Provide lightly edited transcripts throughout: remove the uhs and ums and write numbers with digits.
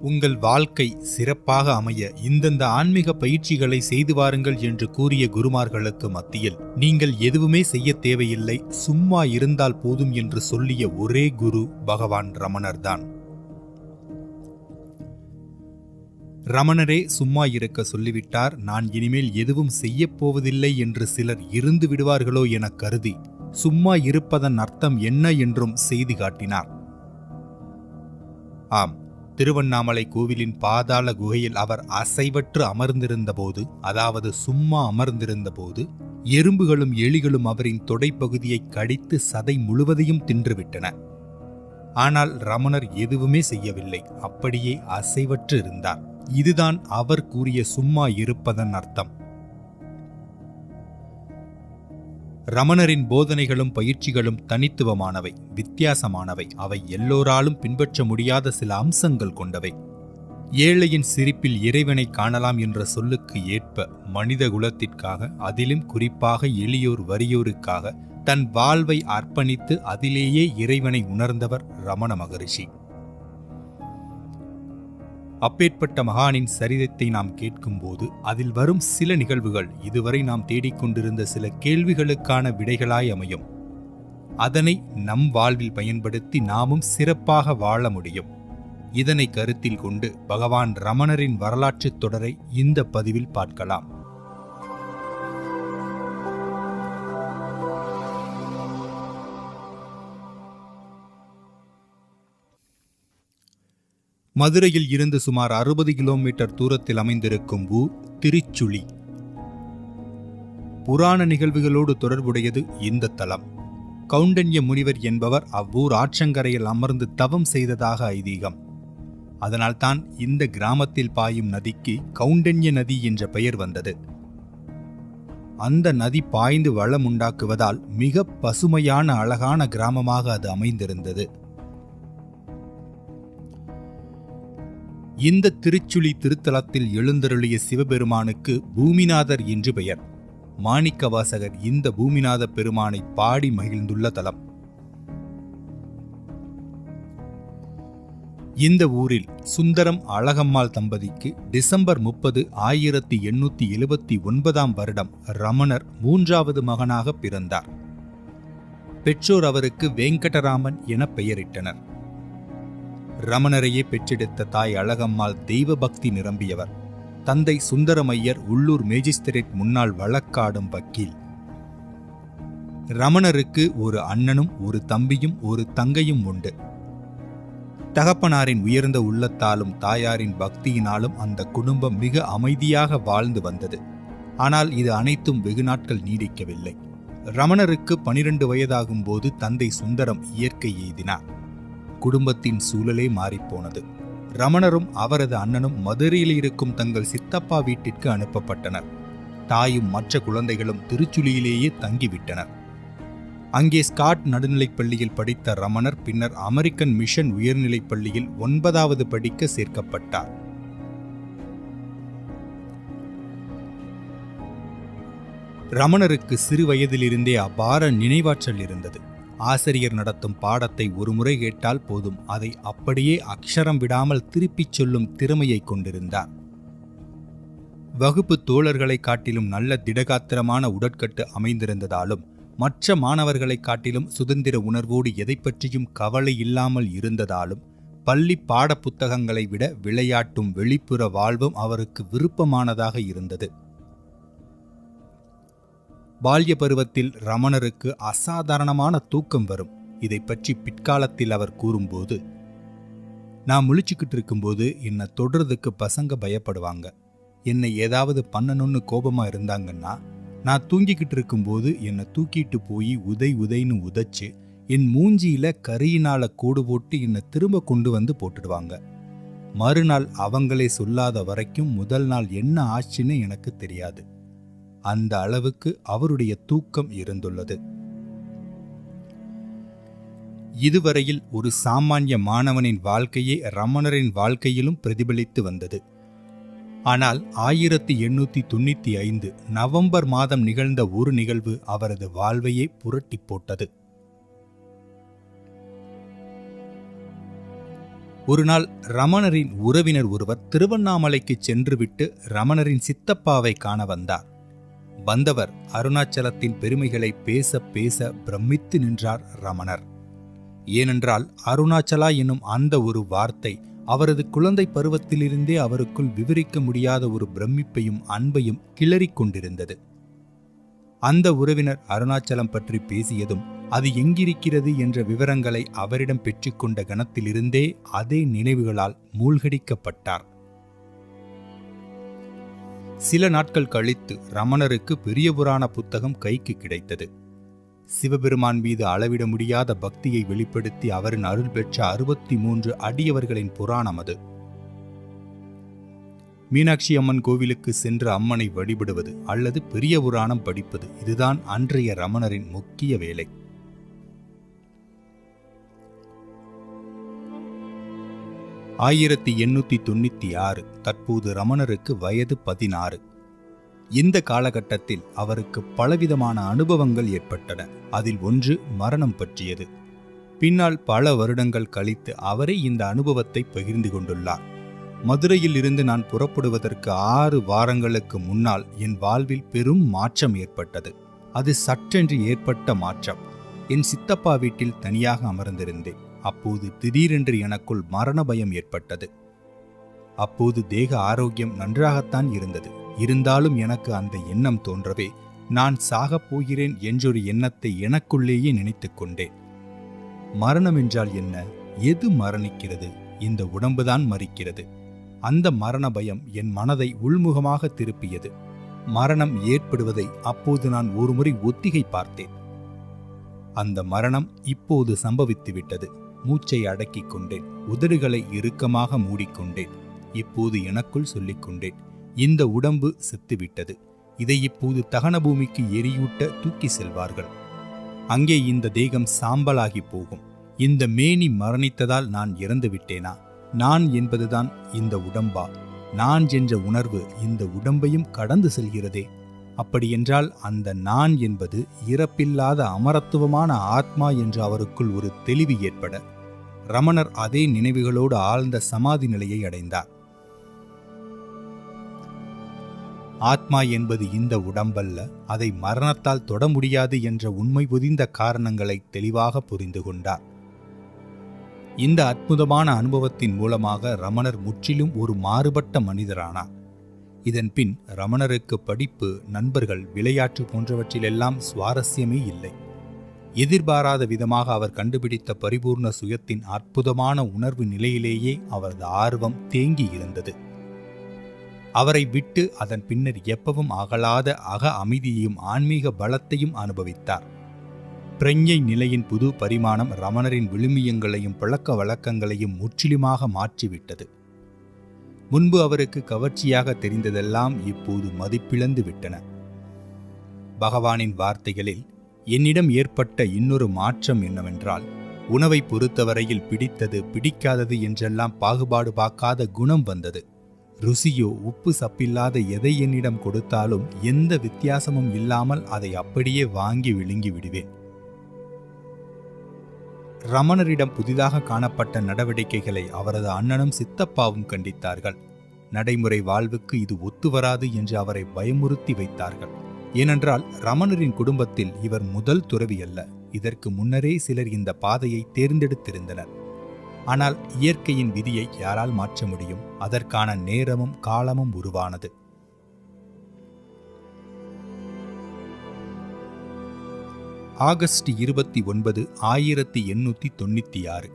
உங்கள் வாழ்க்கை சிறப்பாக அமைய இந்தந்த ஆன்மீக பயிற்சிகளை செய்து வாருங்கள் என்று கூறிய குருமார்களுக்கு மத்தியில் நீங்கள் எதுவுமே செய்ய தேவையில்லை, சும்மா இருந்தால் போதும் என்று சொல்லிய ஒரே குரு பகவான் ரமணர்தான். ரமணரே சும்மா இருக்க சொல்லிவிட்டார், நான் இனிமேல் எதுவும் செய்யப்போவதில்லை என்று சிலர் இருந்து விடுவார்களோ என கருதி சும்மா இருப்பதன் அர்த்தம் என்ன என்றும் செய்து காட்டினார். ஆம், திருவண்ணாமலை கோவிலின் பாதாள குகையில் அவர் அசைவற்று அமர்ந்திருந்தபோது, அதாவது சும்மா அமர்ந்திருந்தபோது, எறும்புகளும் எலிகளும் அவரின் தொடைப்பகுதியை கடித்து சதை முழுவதையும் தின்றுவிட்டன. ஆனால் ரமணர் எதுவுமே செய்யவில்லை, அப்படியே அசைவற்று இருந்தார். இதுதான் அவர் கூறிய சும்மா இருப்பதன் அர்த்தம். ரமணரின் போதனைகளும் பயிற்சிகளும் தனித்துவமானவை, வித்தியாசமானவை. அவை எல்லோராலும் பின்பற்ற முடியாத சில அம்சங்கள் கொண்டவை. ஏழையின் சிரிப்பில் இறைவனை காணலாம் என்ற சொல்லுக்கு ஏற்ப மனித குலத்திற்காக, அதிலும் குறிப்பாக எளியோர் வறியோருக்காக தன் வாழ்வை அர்ப்பணித்து அதிலேயே இறைவனை உணர்ந்தவர் ரமண மகரிஷி. அப்பேற்பட்ட மகானின் சரிதத்தை நாம் கேட்கும்போது அதில் வரும் சில நிகழ்வுகள் இதுவரை நாம் தேடிக்கொண்டிருந்த சில கேள்விகளுக்கான விடைகளாய் அமையும். அதனை நம் வாழ்வில் பயன்படுத்தி நாமும் சிறப்பாக வாழ முடியும். இதனை கருத்தில் கொண்டு பகவான் ரமணரின் வரலாற்றுத் தொடரை இந்த பதிவில் பார்க்கலாம். மதுரையில் இருந்து சுமார் 60 கிலோமீட்டர் தூரத்தில் அமைந்திருக்கும் ஊர் திருச்சுழி. புராண நிகழ்வுகளோடு தொடர்புடையது இந்த தலம். கௌண்டன்ய முனிவர் என்பவர் அவ்வூர் ஆற்றங்கரையில் அமர்ந்து தவம் செய்ததாக ஐதீகம். அதனால்தான் இந்த கிராமத்தில் பாயும் நதிக்கு கௌண்டன்ய நதி என்ற பெயர் வந்தது. அந்த நதி பாய்ந்து வளம் உண்டாக்குவதால் மிக பசுமையான அழகான கிராமமாக அது அமைந்திருந்தது. இந்த திருச்சுழி திருத்தலத்தில் எழுந்தருளிய சிவபெருமானுக்கு பூமிநாதர் என்று பெயர். மாணிக்கவாசகர் இந்த பூமிநாத பெருமானை பாடி மகிழ்ந்துள்ள தலம். இந்த ஊரில் சுந்தரம் அழகம்மாள் தம்பதிக்கு டிசம்பர் 30, 1879 வருடம் ரமணர் 3வது மகனாக பிறந்தார். பெற்றோர் அவருக்கு வெங்கடராமன் என பெயரிட்டனர். ரமணரையே பெற்றெடுத்த தாய் அழகம்மாள் தெய்வ பக்தி நிரம்பியவர். தந்தை சுந்தரமையர் உள்ளூர் மேஜிஸ்திரேட் முன்னாள் வழக்காடும் வக்கீல். ரமணருக்கு ஒரு அண்ணனும் ஒரு தம்பியும் ஒரு தங்கையும் உண்டு. தகப்பனாரின் உயர்ந்த உள்ளத்தாலும் தாயாரின் பக்தியினாலும் அந்த குடும்பம் மிக அமைதியாக வாழ்ந்து வந்தது. ஆனால் இது அனைத்தும் வெகு நாட்கள் நீடிக்கவில்லை. ரமணருக்கு 12 வயதாகும் போது தந்தை சுந்தரம் இயற்கை எய்தினார். குடும்பத்தின் சூழலே மாறிப்போனது. ரமணரும் அவரது அண்ணனும் மதுரையில் இருக்கும் தங்கள் சித்தப்பா வீட்டிற்கு அனுப்பப்பட்டனர். தாயும் மற்ற குழந்தைகளும் திருச்சுழியிலேயே தங்கிவிட்டனர். அங்கே ஸ்காட் நடுநிலைப் பள்ளியில் படித்த ரமணர் பின்னர் அமெரிக்கன் மிஷன் உயர்நிலைப் பள்ளியில் 9வது படிக்க சேர்க்கப்பட்டார். ரமணருக்கு சிறு வயதிலிருந்தே அபார நினைவாற்றல் இருந்தது. ஆசிரியர் நடத்தும் பாடத்தை ஒரு முறை கேட்டால் போதும், அதை அப்படியே அக்ஷரம் விடாமல் திருப்பிச் சொல்லும் திறமையை கொண்டிருந்தார். வகுப்பு தோழர்களைக் காட்டிலும் நல்ல திடகாத்திரமான உடற்கட்டு அமைந்திருந்ததாலும் மற்ற மாணவர்களைக் காட்டிலும் சுதந்திர உணர்வோடு எதை பற்றியும் கவலை இல்லாமல் இருந்ததாலும் பள்ளி பாட புத்தகங்களை விட விளையாட்டும் வெளிப்புற வாழ்வும் அவருக்கு விருப்பமானதாக இருந்தது. பால்ய பருவத்தில் ரமணருக்கு அசாதாரணமான தூக்கம் வரும். இதை பற்றி பிற்காலத்தில் அவர் கூறும்போது, நான் முழிச்சுக்கிட்டு இருக்கும்போது என்னை தொடுறதுக்கு பசங்க பயப்படுவாங்க. என்னை ஏதாவது பண்ணணும்னு கோபமா இருந்தாங்கன்னா, நான் தூங்கிக்கிட்டு இருக்கும்போது என்னை தூக்கிட்டு போய் உதைன்னு உதைச்சு என் மூஞ்சியில கரியினால கோடு போட்டு என்னை திரும்ப கொண்டு வந்து போட்டுடுவாங்க. மறுநாள் அவங்களே சொல்லாத வரைக்கும் முதல் நாள் என்ன ஆச்சுன்னு எனக்கு தெரியாது. அந்த அளவுக்கு அவருடைய தூக்கம் இருந்துள்ளது. இதுவரையில் ஒரு சாமானிய மாணவனின் வாழ்க்கையே ரமணரின் வாழ்க்கையிலும் பிரதிபலித்து வந்தது. ஆனால் 1895 நவம்பர் மாதம் நிகழ்ந்த ஒரு நிகழ்வு அவரது வாழ்வையே புரட்டி போட்டது. ஒரு நாள் ரமணரின் உறவினர் ஒருவர் திருவண்ணாமலைக்கு சென்றுவிட்டு ரமணரின் சித்தப்பாவை காண வந்தார். வந்தவர் அருணாச்சலத்தின் பெருமைகளை பேச பேச பிரமித்து நின்றார் ரமணர். ஏனென்றால் அருணாச்சலா என்னும் அந்த ஒரு வார்த்தை அவரது குழந்தை பருவத்திலிருந்தே அவருக்குள் விவரிக்க முடியாத ஒரு பிரமிப்பையும் அன்பையும் கிளறிக் கொண்டிருந்தது. அந்த உறவினர் அருணாச்சலம் பற்றி பேசியதும் அது எங்கிருக்கிறது என்ற விவரங்களை அவரிடம் பெற்றுக்கொண்ட கணத்திலிருந்தே அதே நினைவுகளால் மூழ்கடிக்கப்பட்டார். சில நாட்கள் கழித்து ரமணருக்கு பெரிய புராண புத்தகம் கைக்கு கிடைத்தது. சிவபெருமான் மீது அளவிட முடியாத பக்தியை வெளிப்படுத்தி அவரின் அருள் பெற்ற 63 அடியவர்களின் புராணம் அது. மீனாட்சி அம்மன் கோவிலுக்கு சென்று அம்மனை வழிபடுவது அல்லது பெரிய புராணம் படிப்பது, இதுதான் அன்றைய ரமணரின் முக்கிய வேலை. ஆயிரத்தி 896 தற்போது ரமணருக்கு வயது 16. இந்த காலகட்டத்தில் அவருக்கு பலவிதமான அனுபவங்கள் ஏற்பட்டன. அதில் ஒன்று மரணம் பற்றியது. பின்னால் பல வருடங்கள் கழித்து அவரே இந்த அனுபவத்தை பகிர்ந்து கொண்டுள்ளார். மதுரையில் இருந்து நான் புறப்படுவதற்கு 6 வாரங்களுக்கு முன்னால் என் வாழ்வில் பெரும் மாற்றம் ஏற்பட்டது. அது சற்றென்று ஏற்பட்ட மாற்றம். என் சித்தப்பா வீட்டில் தனியாக அமர்ந்திருந்தேன். அப்போது திடீரென்று எனக்குள் மரண பயம் ஏற்பட்டது. அப்போது தேக ஆரோக்கியம் நன்றாகத்தான் இருந்தது. இருந்தாலும் எனக்கு அந்த எண்ணம் தோன்றவே நான் சாகப் போகிறேன் என்றொரு எண்ணத்தை எனக்குள்ளேயே நினைத்து கொண்டேன். மரணம் என்றால் என்ன? எது மரணிக்கிறது? இந்த உடம்புதான் மரிக்கிறது. அந்த மரண பயம் என் மனதை உள்முகமாக திருப்பியது. மரணம் ஏற்படுவதை அப்போது நான் ஒருமுறை ஒத்திகை பார்த்தேன். அந்த மரணம் இப்போது சம்பவித்துவிட்டது. மூச்சை அடக்கிக் கொண்டேன். உதடுகளை இறுக்கமாக மூடிக்கொண்டேன். இப்போது எனக்குள் சொல்லிக் கொண்டேன், இந்த உடம்பு செத்துவிட்டது. இதை இப்போது தகன பூமிக்கு எரியூட்ட தூக்கி செல்வார்கள். அங்கே இந்த தேகம் சாம்பலாகி போகும். இந்த மேனி மரணித்ததால் நான் இறந்து விட்டேனா? நான் என்பதுதான் இந்த உடம்பா? நான் என்ற உணர்வு இந்த உடம்பையும் கடந்து செல்கிறதே. அப்படியென்றால் அந்த நான் என்பது இறப்பில்லாத அமரத்துவமான ஆத்மா என்று அவருக்குள் ஒரு தெளிவு ஏற்பட ரமணர் அதே நினைவுகளோடு ஆழ்ந்த சமாதி நிலையை அடைந்தார். ஆத்மா என்பது இந்த உடம்பல்ல, அதை மரணத்தால் தொட முடியாது என்ற உண்மை புதிந்த காரணங்களை தெளிவாக புரிந்து கொண்டார். இந்த அற்புதமான அனுபவத்தின் மூலமாக ரமணர் முற்றிலும் ஒரு மாறுபட்ட மனிதரானார். இதன் பின் ரமணருக்கு படிப்பு, நண்பர்கள், விளையாட்டு போன்றவற்றிலெல்லாம் சுவாரஸ்யமே இல்லை. எதிர்பாராத விதமாக அவர் கண்டுபிடித்த பரிபூர்ண சுயத்தின் அற்புதமான உணர்வு நிலையிலேயே அவரது ஆர்வம் தேங்கி இருந்தது. அவரை விட்டு அதன் பின்னர் எப்பவும் அகலாத அக அமைதியையும் ஆன்மீக பலத்தையும் அனுபவித்தார். பிரஞ்ஞை நிலையின் புது பரிமாணம் ரமணரின் விழுமியங்களையும் பழக்க வழக்கங்களையும் முற்றிலுமாக மாற்றிவிட்டது. முன்பு அவருக்கு கவர்ச்சியாக தெரிந்ததெல்லாம் இப்போது மதிப்பிழந்து விட்டன. பகவானின் வார்த்தைகளில் என்னிடம் ஏற்பட்ட இன்னொரு மாற்றம் என்னவென்றால், உணவை பொறுத்தவரையில் பிடித்தது பிடிக்காதது என்றெல்லாம் பாகுபாடு பார்க்காத குணம் வந்தது. ருசியோ உப்பு சப்பில்லாத எதை என்னிடம் கொடுத்தாலும் எந்த வித்தியாசமும் இல்லாமல் அதை அப்படியே வாங்கி விழுங்கி விடுவேன். ரமணரிடம் புதிதாக காணப்பட்ட நடவடிக்கைகளை அவரது அண்ணனும் சித்தப்பாவும் கண்டித்தார்கள். நடைமுறை வாழ்வுக்கு இது ஒத்துவராது என்று அவரை பயமுறுத்தி வைத்தார்கள். ஏனென்றால் ரமணரின் குடும்பத்தில் இவர் முதல் துறவி அல்ல. இதற்கு முன்னரே சிலர் இந்த பாதையை தேர்ந்தெடுத்திருந்தனர். ஆனால் இயற்கையின் விதியை யாரால் மாற்ற முடியும்? அதற்கான நேரமும் காலமும் உருவானது. ஆகஸ்ட் 29, 1896.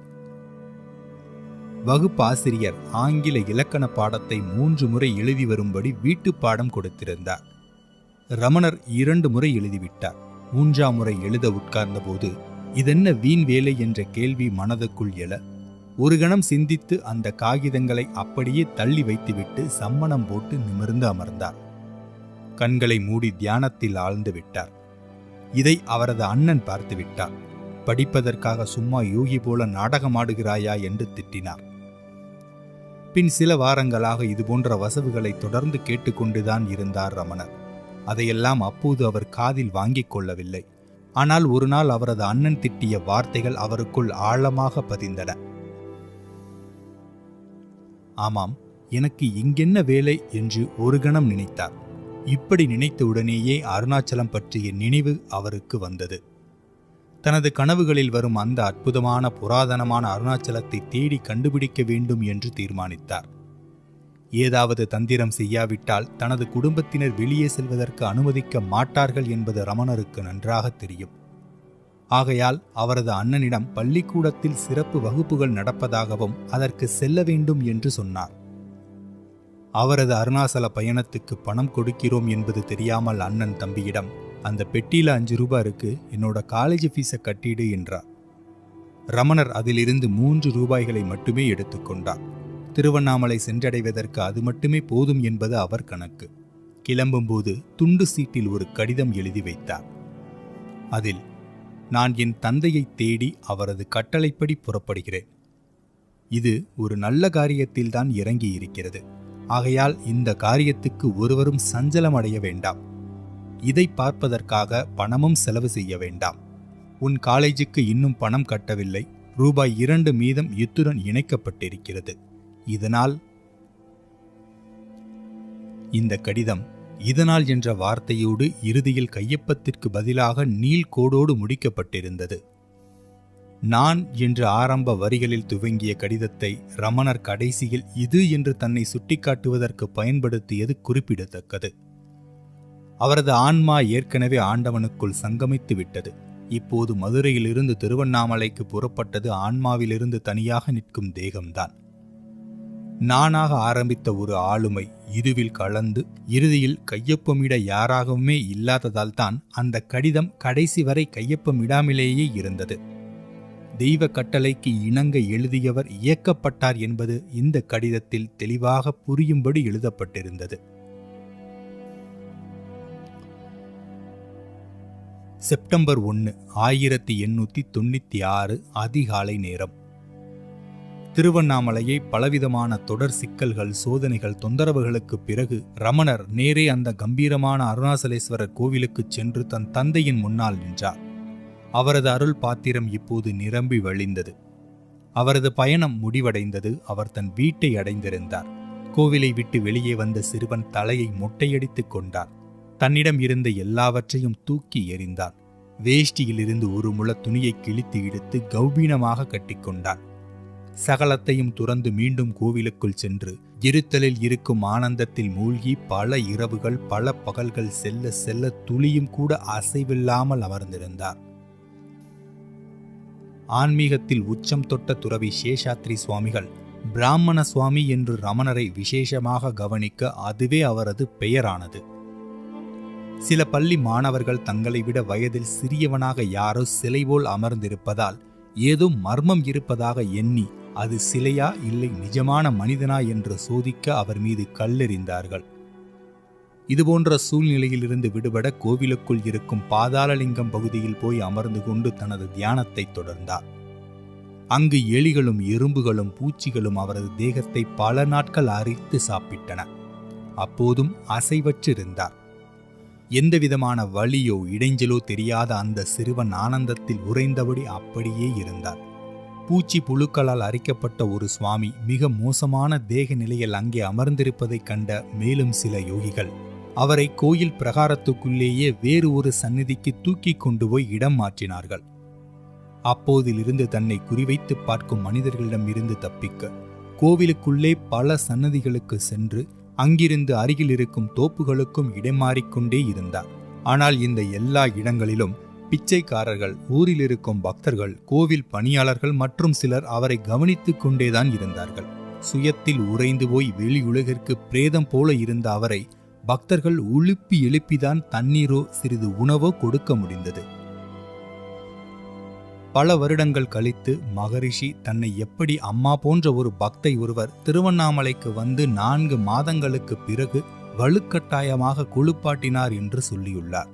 வகுப்பாசிரியர் ஆங்கில இலக்கண பாடத்தை 3 முறை எழுதி வரும்படி வீட்டு பாடம் கொடுத்திருந்தார். ரமணர் 2 முறை எழுதிவிட்டார். 3ஆம் முறை எழுத உட்கார்ந்தபோது இதென்ன வீண் வேலை என்ற கேள்வி மனதுக்குள் எழ, ஒரு கணம் சிந்தித்து அந்த காகிதங்களை அப்படியே தள்ளி வைத்துவிட்டு சம்மணம் போட்டு நிமிர்ந்து அமர்ந்தார். கண்களை மூடி தியானத்தில் ஆழ்ந்து விட்டார். இதை அவரது அண்ணன் பார்த்து விட்டார். படிப்பதற்காக சும்மா யோகி போல நாடகமாடுகிறாயா என்று திட்டினார். பின் சில வாரங்களாக இதுபோன்ற வசவுகளை தொடர்ந்து கேட்டுக்கொண்டுதான் இருந்தார் ரமணர். அதையெல்லாம் அப்போது அவர் காதில் வாங்கிக் கொள்ளவில்லை. ஆனால் ஒரு நாள் அவரது அண்ணன் திட்டிய வார்த்தைகள் அவருக்குள் ஆழமாக பதிந்தன. ஆமாம், எனக்கு இங்கென்ன வேலை என்று ஒரு கணம் நினைத்தார். இப்படி நினைத்த உடனேயே அருணாச்சலம் பற்றிய நினைவு அவருக்கு வந்தது. தனது கனவுகளில் வரும் அந்த அற்புதமான புராதனமான அருணாச்சலத்தை தேடி கண்டுபிடிக்க வேண்டும் என்று தீர்மானித்தார். ஏதாவது தந்திரம் செய்யாவிட்டால் தனது குடும்பத்தினர் வெளியே செல்வதற்கு அனுமதிக்க மாட்டார்கள் என்பது ரமணருக்கு நன்றாக தெரியும். ஆகையால் அவரது அண்ணனிடம் பள்ளிக்கூடத்தில் சிறப்பு வகுப்புகள் நடப்பதாகவும் அதற்கு செல்ல வேண்டும் என்று சொன்னார். அவரது அருணாச்சல பயணத்துக்கு பணம் கொடுக்கிறோம் என்பது தெரியாமல் அண்ணன் தம்பியிடம், அந்த பெட்டியில 5 ரூபாய் இருக்கு, என்னோட காலேஜ் ஃபீஸை கட்டிடு என்றார். ரமணர் அதிலிருந்து 3 ரூபாய்களை மட்டுமே எடுத்துக்கொண்டார். திருவண்ணாமலை சென்றடைவதற்கு அது மட்டுமே போதும் என்பது அவர் கணக்கு. கிளம்பும்போது துண்டு சீட்டில் ஒரு கடிதம் எழுதி வைத்தார். அதில், நான் என் தந்தையை தேடி அவரது கட்டளைப்படி புறப்படுகிறேன். இது ஒரு நல்ல காரியத்தில்தான் இறங்கி இருக்கிறது. ஆகையால் இந்த காரியத்துக்கு ஒருவரும் சஞ்சலம் அடைய வேண்டாம். இதை பார்ப்பதற்காக பணமும் செலவு செய்ய வேண்டாம். உன் காலேஜுக்கு இன்னும் பணம் கட்டவில்லை. ரூபாய் 2 மீதம் இத்துடன் இணைக்கப்பட்டிருக்கிறது. இதனால் இந்த கடிதம் இதனால் என்ற வார்த்தையோடு இறுதியில் கையொப்பத்திற்கு பதிலாக நீள்கோடோடு முடிக்கப்பட்டிருந்தது. நான் என்று ஆரம்ப வரிகளில் துவங்கிய கடிதத்தை ரமணர் கடைசியில் இது என்று தன்னை சுட்டிக்காட்டுவதற்கு பயன்படுத்தியது குறிப்பிடத்தக்கது. அவரது ஆன்மா ஏற்கனவே ஆண்டவனுக்குள் சங்கமித்து விட்டது. இப்போது மதுரையிலிருந்து திருவண்ணாமலைக்கு புறப்பட்டது ஆன்மாவிலிருந்து தனியாக நிற்கும் தேகம்தான். நானாக ஆரம்பித்த ஒரு ஆளுமை இதுவில் கலந்து இறுதியில் கையொப்பமிட யாராகவுமே இல்லாததால் தான் அந்த கடிதம் கடைசி வரை கையொப்பமிடாமலேயே இருந்தது. தெய்வ கட்டளைக்கு இணங்க எழுதியவர் இயக்கப்பட்டார் என்பது இந்த கடிதத்தில் தெளிவாக புரியும்படி எழுதப்பட்டிருந்தது. செப்டம்பர் 1, 1896 அதிகாலை நேரம். திருவண்ணாமலையை பலவிதமான தொடர் சிக்கல்கள், சோதனைகள், தொந்தரவுகளுக்கு பிறகு ரமணர் நேரே அந்த கம்பீரமான அருணாசலேஸ்வரர் கோவிலுக்குச் சென்று தன் தந்தையின் முன்னால் நின்றார். அவரது அருள் பாத்திரம் இப்போது நிரம்பி வழிந்தது. அவரது பயணம் முடிவடைந்தது. அவர் தன் வீட்டை அடைந்திருந்தார். கோவிலை விட்டு வெளியே வந்த சிறுவன் தலையை மொட்டையடித்துக் கொண்டார். தன்னிடம் இருந்த எல்லாவற்றையும் தூக்கி எறிந்தான். வேஷ்டியிலிருந்து ஒரு முழ துணியை கிழித்து இழுத்து கௌபீனமாக கட்டிக்கொண்டான். சகலத்தையும் துறந்து மீண்டும் கோவிலுக்குள் சென்று இருத்தலில் இருக்கும் ஆனந்தத்தில் மூழ்கி பல இரவுகள், பல பகல்கள் செல்ல செல்ல துளியும் கூட அசைவில்லாமல் அமர்ந்திருந்தார். ஆன்மீகத்தில் உச்சம் தொட்ட துறவி சேஷாத்ரி சுவாமிகள் பிராமண சுவாமி என்று ரமணரை விசேஷமாக கவனிக்க அதுவே அவரது பெயரானது. சில பள்ளி மாணவர்கள் தங்களை விட வயதில் சிறியவனாக யாரோ சிலை போல் அமர்ந்திருப்பதால் ஏதோ மர்மம் இருப்பதாக எண்ணி அது சிலையா இல்லை நிஜமான மனிதனா என்று சோதிக்க அவர் மீது கல்லெறிந்தார்கள். இதுபோன்ற சூழ்நிலையிலிருந்து விடுபட கோவிலுக்குள் இருக்கும் பாதாளலிங்கம் பகுதியில் போய் அமர்ந்து கொண்டு தனது தியானத்தை தொடர்ந்தார். அங்கு எலிகளும் எறும்புகளும் பூச்சிகளும் அவரது தேகத்தை பல நாட்கள் அரித்து சாப்பிட்டன. அப்போதும் அசைவற்றிருந்தார். எந்தவிதமான வலியோ இடைஞ்சலோ தெரியாத அந்த சிறுவன் ஆனந்தத்தில் உறைந்தபடி அப்படியே இருந்தார். பூச்சி புழுக்களால் அரிக்கப்பட்ட ஒரு சுவாமி மிக மோசமான தேக நிலையில் அங்கே அமர்ந்திருப்பதை கண்ட மேலும் சில யோகிகள் அவரை கோயில் பிரகாரத்துக்குள்ளேயே வேறு ஒரு சந்நிதிக்கு தூக்கி கொண்டு போய் இடம் மாற்றினார்கள். அப்போதிலிருந்து தன்னை குறிவைத்து பார்க்கும் மனிதர்களிடம் இருந்து தப்பிக்க கோவிலுக்குள்ளே பல சன்னதிகளுக்கு சென்று அங்கிருந்து அருகில் இருக்கும் தோப்புகளுக்கும் இடமாறிக்கொண்டே இருந்தார். ஆனால் இந்த எல்லா இடங்களிலும் பிச்சைக்காரர்கள், ஊரில் இருக்கும் பக்தர்கள், கோவில் பணியாளர்கள் மற்றும் சிலர் அவரை கவனித்துக் கொண்டேதான் இருந்தார்கள். சுயத்தில் உறைந்து போய் வெளி உலகிற்கு பிரேதம் போல இருந்த அவரை பக்தர்கள் உழுப்பி எழுப்பிதான் தண்ணீரோ சிறிது உணவோ கொடுக்க முடிந்தது. பல வருடங்கள் கழித்து மகரிஷி தன்னை எப்படி அம்மா போன்ற ஒரு பக்தை ஒருவர் திருவண்ணாமலைக்கு வந்து 4 மாதங்களுக்கு பிறகு வலுக்கட்டாயமாக குளிப்பாட்டினார் என்று சொல்லியுள்ளார்.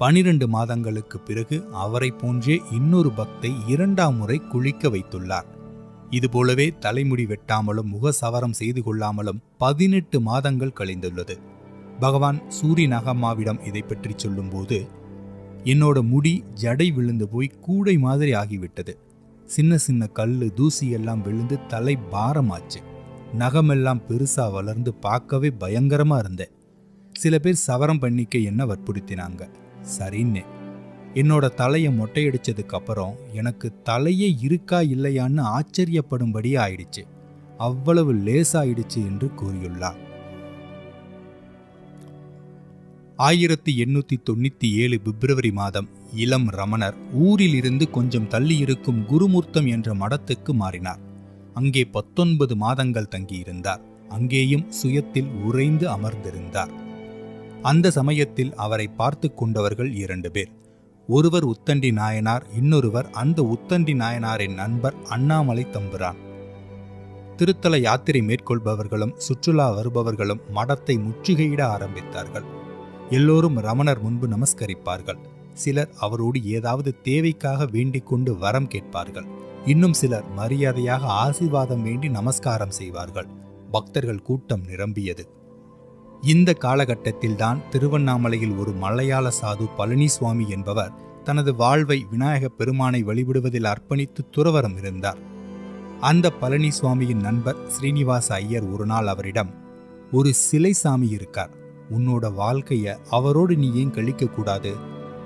12 மாதங்களுக்கு பிறகு அவரை போன்றே இன்னொரு பக்தை 2ஆம் முறை குளிக்க வைத்துள்ளார். இதுபோலவே தலைமுடி வெட்டாமலும் முகசவரம் செய்து கொள்ளாமலும் 18 மாதங்கள் கழிந்துள்ளது. பகவான் சூரி நகம்மாவிடம் இதை பற்றி சொல்லும்போது, என்னோட முடி ஜடை விழுந்து போய் கூடை மாதிரி ஆகிவிட்டது. சின்ன சின்ன கல்லு தூசி எல்லாம் விழுந்து தலை பாரமாச்சு. நகமெல்லாம் பெருசா வளர்ந்து பார்க்கவே பயங்கரமா இருந்தேன். சில பேர் சவரம் பண்ணிக்க என்ன வற்புறுத்தினாங்க. சரின்னு என்னோட தலையை மொட்டையடிச்சதுக்கு அப்புறம் எனக்கு தலையே இருக்கா இல்லையான்னு ஆச்சரியப்படும்படி ஆயிடுச்சு. அவ்வளவு லேசாயிடுச்சு என்று கூறியுள்ளார். 1897 பிப்ரவரி மாதம் இளம் ரமணர் ஊரில் இருந்து கொஞ்சம் தள்ளி இருக்கும் குருமூர்த்தம் என்ற மடத்துக்கு மாறினார். அங்கே 19 மாதங்கள் தங்கியிருந்தார். அங்கேயும் சுயத்தில் உறைந்து அமர்ந்திருந்தார். அந்த சமயத்தில் அவரை பார்த்து கொண்டவர்கள் 2 பேர். ஒருவர் உத்தண்டி நாயனார், இன்னொருவர் அந்த உத்தண்டி நாயனாரின் நண்பர் அண்ணாமலை தம்புரான். திருத்தல யாத்திரை மேற்கொள்பவர்களும் சுற்றுலா வருபவர்களும் மடத்தை முற்றுகையிட ஆரம்பித்தார்கள். எல்லோரும் ரமணர் முன்பு நமஸ்கரிப்பார்கள். சிலர் அவரோடு ஏதாவது தேவைக்காக வேண்டிக் கொண்டு வரம் கேட்பார்கள். இன்னும் சிலர் மரியாதையாக ஆசீர்வாதம் வேண்டி நமஸ்காரம் செய்வார்கள். பக்தர்கள் கூட்டம் நிரம்பியது. இந்த காலகட்டத்தில்தான் திருவண்ணாமலையில் ஒரு மலையாள சாது பழனிசுவாமி என்பவர் தனது வாழ்வை விநாயக பெருமானை வழிபடுவதில் அர்ப்பணித்து துறவரம் இருந்தார். அந்த பழனிசுவாமியின் நண்பர் ஸ்ரீனிவாச ஐயர் ஒரு நாள் அவரிடம், ஒரு சிலை சாமி இருக்கார், உன்னோட வாழ்க்கைய அவரோடு நீ ஏன் கழிக்க கூடாது?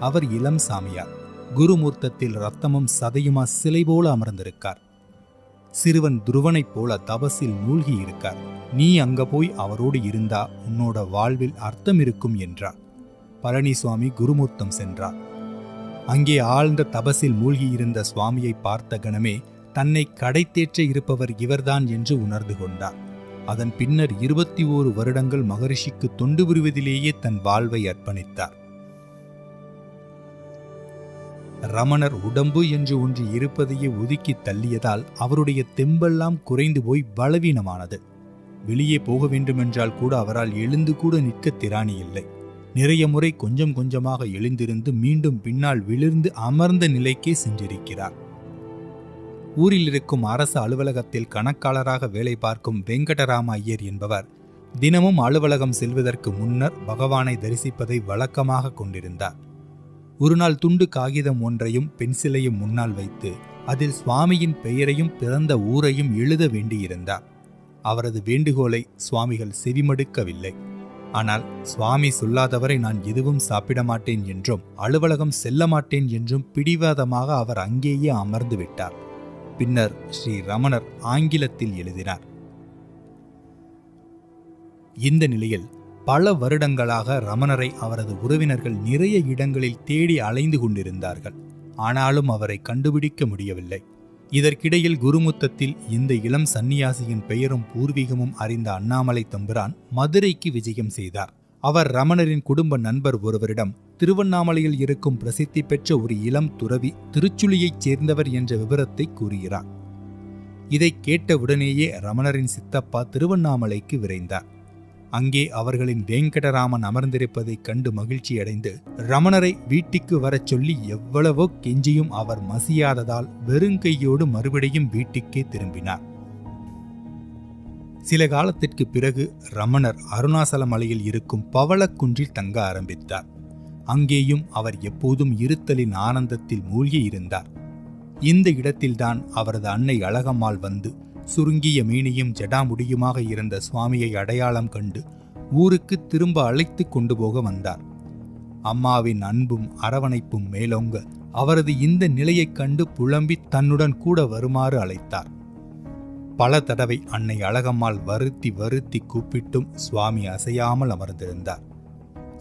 அவர் இளம் சாமியார், குருமூர்த்தத்தில் ரத்தமும் சதையுமா சிலை போல அமர்ந்திருக்கார். சிறுவன் துருவனைப் போல தபசில் மூழ்கி இருக்கார். நீ அங்க போய் அவரோடு இருந்தா உன்னோட வாழ்வில் அர்த்தம் இருக்கும் என்றார். பழனிசுவாமி குருமூர்த்தம் சென்றார். அங்கே ஆழ்ந்த தபசில் மூழ்கியிருந்த சுவாமியை பார்த்த கணமே தன்னை கடைத்தேற்ற இருப்பவர் இவர்தான் என்று உணர்ந்து கொண்டார். அதன் பின்னர் 21 வருடங்கள் மகரிஷிக்கு தொண்டு புரிவதிலேயே தன் வாழ்வை அர்ப்பணித்தார். ரமணர் உடம்பு என்று ஒன்று இருப்பதையே ஒதுக்கி தள்ளியதால் அவருடைய தெம்பெல்லாம் குறைந்து போய் பலவீனமானது. வெளியே போக வேண்டுமென்றால் கூட அவரால் எழுந்து கூட நிற்க திராணி இல்லை. நிறைய முறை கொஞ்சம் கொஞ்சமாக எழுந்திருந்து மீண்டும் பின்னால் விழுந்து அமர்ந்த நிலைக்கே சென்றிருக்கிறார். ஊரில் இருக்கும் அரசு அலுவலகத்தில் கணக்காளராக வேலை பார்க்கும் வெங்கடராம ஐயர் என்பவர் தினமும் அலுவலகம் செல்வதற்கு முன்னர் பகவானை தரிசிப்பதை வழக்கமாக கொண்டிருந்தார். ஒரு நாள் துண்டு காகிதம் ஒன்றையும் பென்சிலையும் முன்னால் வைத்து அதில் சுவாமியின் பெயரையும் பிறந்த ஊரையும் எழுத வேண்டியிருந்தார். அவரது வேண்டுகோளை சுவாமிகள் செவிமடுக்கவில்லை. ஆனால் சுவாமி சொல்லாதவரை நான் எதுவும் சாப்பிட மாட்டேன் என்றும் அலுவலகம் செல்ல மாட்டேன் என்றும் பிடிவாதமாக அவர் அங்கேயே அமர்ந்து விட்டார். பின்னர் ஸ்ரீ ரமணர் ஆங்கிலத்தில் எழுதினார். இந்த நிலையில் பல வருடங்களாக ரமணரை அவரது உறவினர்கள் நிறைய இடங்களில் தேடி அலைந்து கொண்டிருந்தார்கள். ஆனாலும் அவரை கண்டுபிடிக்க முடியவில்லை. இதற்கிடையில் குருமுத்தத்தில் இந்த இளம் சந்நியாசியின் பெயரும் பூர்வீகமும் அறிந்த அண்ணாமலை தம்புரான் மதுரைக்கு விஜயம் செய்தார். அவர் ரமணரின் குடும்ப நண்பர் ஒருவரிடம் திருவண்ணாமலையில் இருக்கும் பிரசித்தி பெற்ற ஒரு இளம் துறவி திருச்சுழியைச் சேர்ந்தவர் என்ற விவரத்தை கூறுகிறார். இதை கேட்டவுடனேயே ரமணரின் சித்தப்பா திருவண்ணாமலைக்கு விரைந்தார். அங்கே அவர்களின் வெங்கடராமன் அமர்ந்திருப்பதைக் கண்டு மகிழ்ச்சியடைந்து ரமணரை வீட்டுக்கு வரச் சொல்லி எவ்வளவோ கெஞ்சியும் அவர் மசியாததால் வெறுங்கையோடு மறுபடியும் வீட்டுக்கே திரும்பினார். சில காலத்திற்கு பிறகு ரமணர் அருணாசல மலையில் இருக்கும் பவளக்குன்றில் தங்க ஆரம்பித்தார். அங்கேயும் அவர் எப்போதும் இருத்தலின் ஆனந்தத்தில் மூழ்கி இருந்தார். இந்த இடத்தில்தான் அவரது அன்னை அழகம்மாள் வந்து சுருங்கிய மீனியும் ஜடாமுடியுமாக இருந்த சுவாமியை அடையாளம் கண்டு ஊருக்கு திரும்ப அழைத்து கொண்டு போக வந்தார். அம்மாவின் அன்பும் அரவணைப்பும் மேலோங்க அவரது இந்த நிலையைக் கண்டு புலம்பி தன்னுடன் கூட வருமாறு அழைத்தார். பல தடவை அன்னை அழகம்மாள் வருத்தி வருத்தி கூப்பிட்டும் சுவாமி அசையாமல் அமர்ந்திருந்தார்.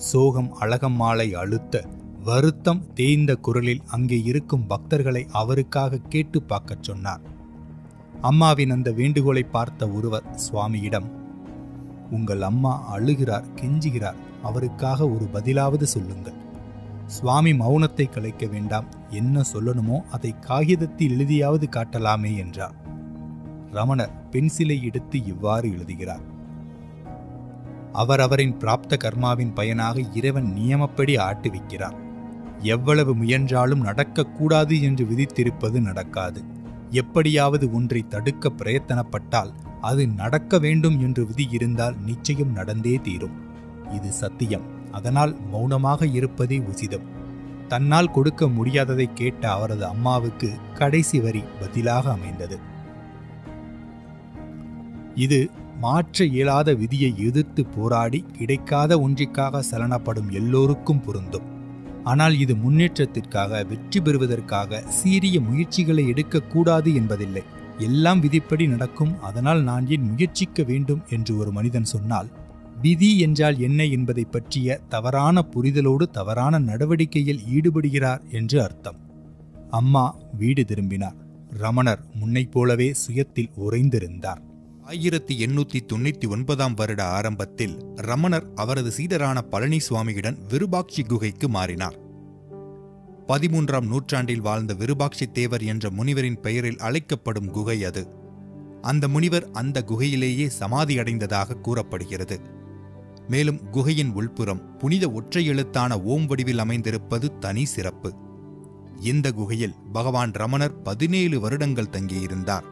சோகம் அழகம்மாளை அழுத்த வருத்தம் தேய்ந்த குரலில் அங்கே இருக்கும் பக்தர்களை அவருக்காக கேட்டு பார்க்கச் சொன்னார். அம்மாவின் அந்த வேண்டுகோளை பார்த்த ஒருவர் சுவாமியிடம், உங்கள் அம்மா அழுகிறார், கெஞ்சுகிறார், அவருக்காக ஒரு பதிலாவது சொல்லுங்கள். சுவாமி மௌனத்தை கலைக்க வேண்டாம், என்ன சொல்லணுமோ அதை காகிதத்தில் எழுதியாவது காட்டலாமே என்றார். ரமணர் பென்சிலை எடுத்து இவ்வாறு எழுதுகிறார். அவரவரின் பிராப்த கர்மாவின் பயனாக இறைவன் நியமப்படி ஆட்டுவிக்கிறார். எவ்வளவு முயன்றாலும் நடக்கக்கூடாது என்று விதித்திருப்பது நடக்காது. எப்படியாவது ஒன்றை தடுக்க பிரயத்தனப்பட்டால் அது நடக்க வேண்டும் என்று விதி இருந்தால் நிச்சயம் நடந்தே தீரும். இது சத்தியம். அதனால் மௌனமாக இருப்பதே உசிதம். தன்னால் கொடுக்க முடியாததை கேட்ட அவரது அம்மாவுக்கு கடைசி வரி பதிலாக அமைந்தது. இது மாற்ற இயலாத விதியை எதிர்த்து போராடி கிடைக்காத ஒன்றிற்காக சலனப்படும் எல்லோருக்கும் பொருந்தும். ஆனால் இது முன்னேற்றத்திற்காக, வெற்றி பெறுவதற்காக சீரிய முயற்சிகளை எடுக்கக்கூடாது என்பதில்லை. எல்லாம் விதிப்படி நடக்கும், அதனால் நான் ஏன் முயற்சிக்க வேண்டும் என்று ஒரு மனிதன் சொன்னால், விதி என்றால் என்ன என்பதை பற்றிய தவறான புரிதலோடு தவறான நடவடிக்கையில் ஈடுபடுகிறார் என்று அர்த்தம். அம்மா வீடு திரும்பினார். ரமணர் முன்னைப் போலவே சுயத்தில் உறைந்திருந்தார். 1899 வருட ஆரம்பத்தில் ரமணர் அவரது சீடரான பழனிசுவாமியுடன் விருபாட்சி குகைக்கு மாறினார். 13ஆம் நூற்றாண்டில் வாழ்ந்த விருபாட்சி தேவர் என்ற முனிவரின் பெயரில் அழைக்கப்படும் குகை அது. அந்த முனிவர் அந்த குகையிலேயே சமாதி அடைந்ததாக கூறப்படுகிறது. மேலும் குகையின் உள்புறம் புனித ஒற்றை எழுத்தான ஓம் வடிவில் அமைந்திருப்பது தனி சிறப்பு. இந்த குகையில் பகவான் ரமணர் 17 வருடங்கள் தங்கியிருந்தார்.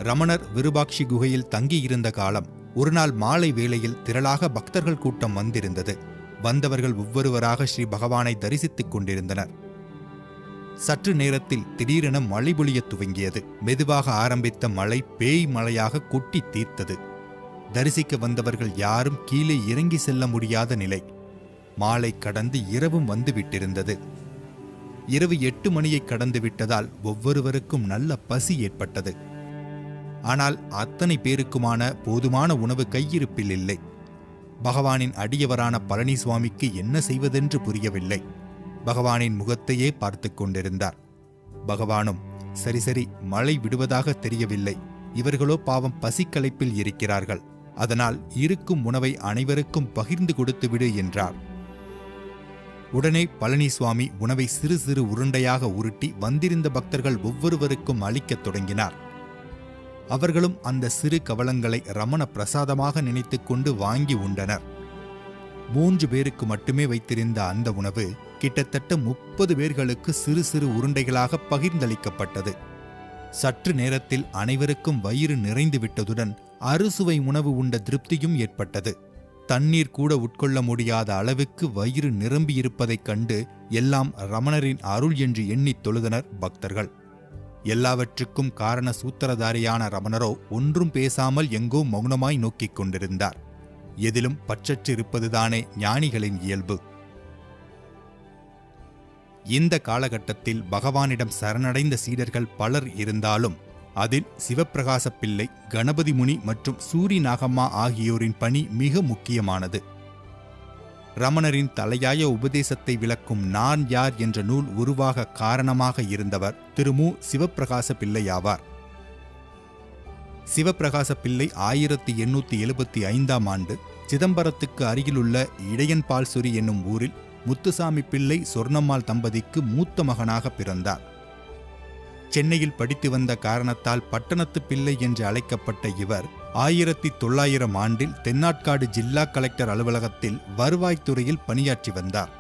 ரமணர் விருபாட்சி குகையில் தங்கியிருந்த காலம் ஒருநாள் மாலை வேளையில் திரளாக பக்தர்கள் கூட்டம் வந்திருந்தது. வந்தவர்கள் ஒவ்வொருவராக ஸ்ரீ பகவானை தரிசித்துக் கொண்டிருந்தனர். சற்று நேரத்தில் திடீரென மழை பொழியத் துவங்கியது. மெதுவாக ஆரம்பித்த மழை பேய் மழையாக கொட்டி தீர்த்தது. தரிசிக்க வந்தவர்கள் யாரும் கீழே இறங்கி செல்ல முடியாத நிலை. மாலை கடந்து இரவும் வந்துவிட்டிருந்தது. இரவு 8 மணியை கடந்து விட்டதால் ஒவ்வொருவருக்கும் நல்ல பசி ஏற்பட்டது. ஆனால் அத்தனை பேருக்குமான போதுமான உணவு கையிருப்பில் இல்லை. பகவானின் அடியவரான பழனிசுவாமிக்கு என்ன செய்வதென்று புரியவில்லை. பகவானின் முகத்தையே பார்த்து கொண்டிருந்தார். பகவானும் சரி சரி, மழை விடுவதாக தெரியவில்லை, இவர்களோ பாவம் பசிக்களைப்பில் இருக்கிறார்கள், அதனால் இருக்கும் உணவை அனைவருக்கும் பகிர்ந்து கொடுத்துவிடு என்றார். உடனே பழனிசுவாமி உணவை சிறு சிறு உருண்டையாக உருட்டி வந்திருந்த பக்தர்கள் ஒவ்வொருவருக்கும் அளிக்கத் தொடங்கினார். அவர்களும் அந்த சிறு கவளங்களை ரமண பிரசாதமாக நினைத்துக் கொண்டு வாங்கி உண்டனர். 3 பேருக்கு மட்டுமே வைத்திருந்த அந்த உணவு கிட்டத்தட்ட 30 பேர்களுக்கு சிறு சிறு உருண்டைகளாக பகிர்ந்தளிக்கப்பட்டது. சற்று நேரத்தில் அனைவருக்கும் வயிறு நிறைந்து விட்டதுடன் அறுசுவை உணவு உண்ட திருப்தியும் ஏற்பட்டது. தண்ணீர் கூட உட்கொள்ள முடியாத அளவுக்கு வயிறு நிரம்பியிருப்பதைக் கண்டு எல்லாம் ரமணரின் அருள் என்று எண்ணித் தொழுதனர் பக்தர்கள். எல்லாவற்றுக்கும் காரண சூத்திரதாரியான ரமணரோ ஒன்றும் பேசாமல் எங்கோ மௌனமாய் நோக்கிக் கொண்டிருந்தார். எதிலும் பற்றற்றிருப்பதுதானே ஞானிகளின் இயல்பு. இந்த காலகட்டத்தில் பகவானிடம் சரணடைந்த சீடர்கள் பலர் இருந்தாலும் அதில் சிவப்பிரகாச பிள்ளை, கணபதி முனி மற்றும் சூரி நாகம்மா ஆகியோரின் பணி மிக முக்கியமானது. ரமணரின் தலையாய உபதேசத்தை விளக்கும் நான் யார் என்ற நூல் உருவாக காரணமாக இருந்தவர் திரு மு. சிவப்பிரகாச பிள்ளையாவார். சிவப்பிரகாச பிள்ளை 1875ஆம் ஆண்டு சிதம்பரத்துக்கு அருகிலுள்ள இடையன்பால்சுரி என்னும் ஊரில் முத்துசாமி பிள்ளை சொர்ணம்மாள் தம்பதிக்கு மூத்த மகனாக பிறந்தார். சென்னையில் படித்து வந்த காரணத்தால் பட்டணத்து பிள்ளை என்று அழைக்கப்பட்ட இவர் 1900 ஆண்டில் தென்னாட்காடு ஜில்லா கலெக்டர் அலுவலகத்தில் வருவாய்த்துறையில் பணியாற்றி வந்தார்.